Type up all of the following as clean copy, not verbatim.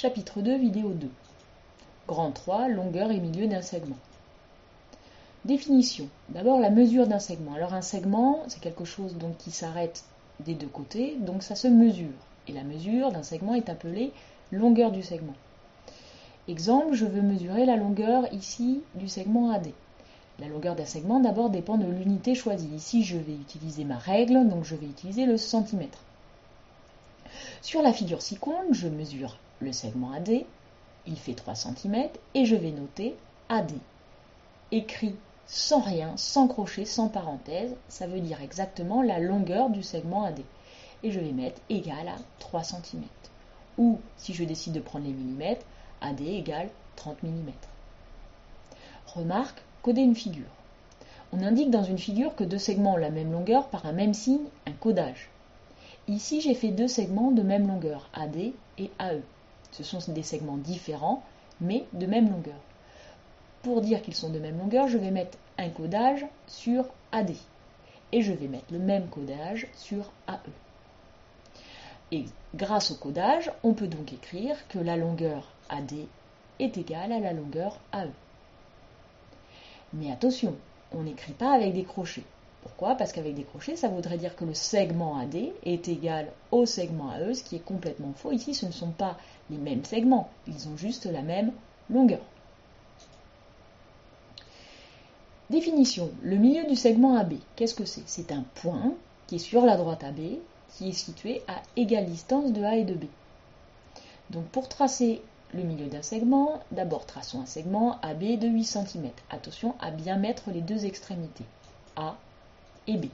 Chapitre 2, vidéo 2. Grand 3, longueur et milieu d'un segment. Définition. D'abord la mesure d'un segment. Alors un segment, c'est quelque chose donc qui s'arrête des deux côtés, donc ça se mesure. Et la mesure d'un segment est appelée longueur du segment. Exemple, je veux mesurer la longueur ici du segment AD. La longueur d'un segment d'abord dépend de l'unité choisie. Ici je vais utiliser ma règle, donc je vais utiliser le centimètre. Sur la figure ci-contre, je mesure le segment AD, il fait 3 cm, et je vais noter AD. Écrit sans rien, sans crochet, sans parenthèse, ça veut dire exactement la longueur du segment AD. Et je vais mettre égal à 3 cm. Ou, si je décide de prendre les millimètres, AD égale 30 mm. Remarque, coder une figure. On indique dans une figure que deux segments ont la même longueur par un même signe, un codage. Ici, j'ai fait deux segments de même longueur, AD et AE. Ce sont des segments différents, mais de même longueur. Pour dire qu'ils sont de même longueur, je vais mettre un codage sur AD. Et je vais mettre le même codage sur AE. Et grâce au codage, on peut donc écrire que la longueur AD est égale à la longueur AE. Mais attention, on n'écrit pas avec des crochets. Pourquoi ? Parce qu'avec des crochets, ça voudrait dire que le segment AD est égal au segment AE, ce qui est complètement faux. Ici, ce ne sont pas les mêmes segments, ils ont juste la même longueur. Définition. Le milieu du segment AB, qu'est-ce que c'est ? C'est un point qui est sur la droite AB, qui est situé à égale distance de A et de B. Donc pour tracer le milieu d'un segment, d'abord traçons un segment AB de 8 cm. Attention à bien mettre les deux extrémités, A et B.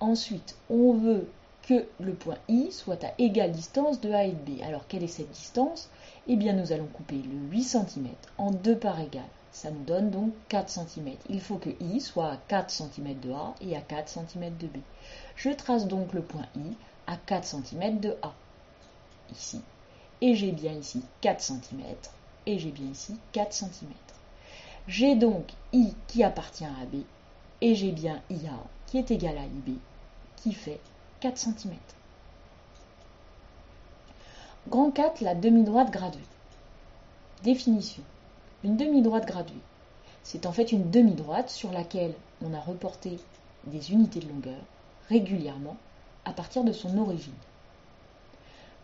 Ensuite, on veut que le point I soit à égale distance de A et de B. Alors, quelle est cette distance ? Eh bien, nous allons couper le 8 cm en deux parts égales. Ça nous donne donc 4 cm. Il faut que I soit à 4 cm de A et à 4 cm de B. Je trace donc le point I à 4 cm de A, ici. Et j'ai bien ici 4 cm et j'ai bien ici 4 cm. J'ai donc I qui appartient à AB et j'ai bien IA qui est égal à IB qui fait 4 cm. Grand 4, la demi-droite graduée. Définition. Une demi-droite graduée. C'est en fait une demi-droite sur laquelle on a reporté des unités de longueur régulièrement à partir de son origine.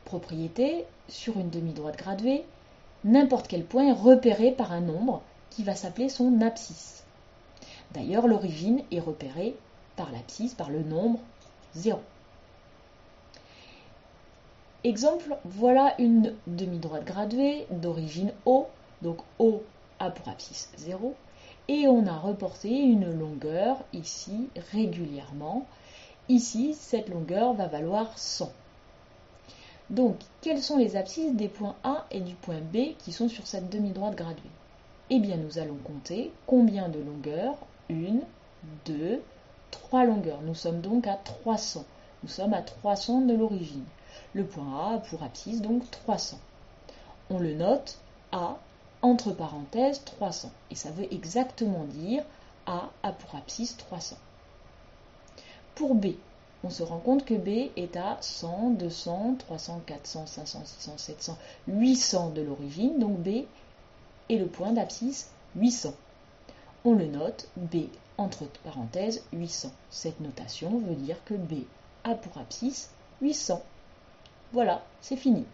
Propriété, sur une demi-droite graduée, n'importe quel point est repéré par un nombre qui va s'appeler son abscisse. D'ailleurs, l'origine est repérée par l'abscisse, par le nombre 0. Exemple, voilà une demi-droite graduée d'origine O, donc O a pour abscisse 0, et on a reporté une longueur ici régulièrement. Ici, cette longueur va valoir 100. Donc, quelles sont les abscisses des points A et du point B qui sont sur cette demi-droite graduée ? Eh bien, nous allons compter combien de longueurs ? 1, 2, 3 longueurs. Nous sommes donc à 300. Nous sommes à 300 de l'origine. Le point A a pour abscisse donc 300. On le note A, entre parenthèses, 300. Et ça veut exactement dire A a pour abscisse 300. Pour B, on se rend compte que B est à 100, 200, 300, 400, 500, 600, 700, 800 de l'origine. Donc B est le point d'abscisse 800. On le note B, entre parenthèses, 800. Cette notation veut dire que B a pour abscisse 800. Voilà, c'est fini.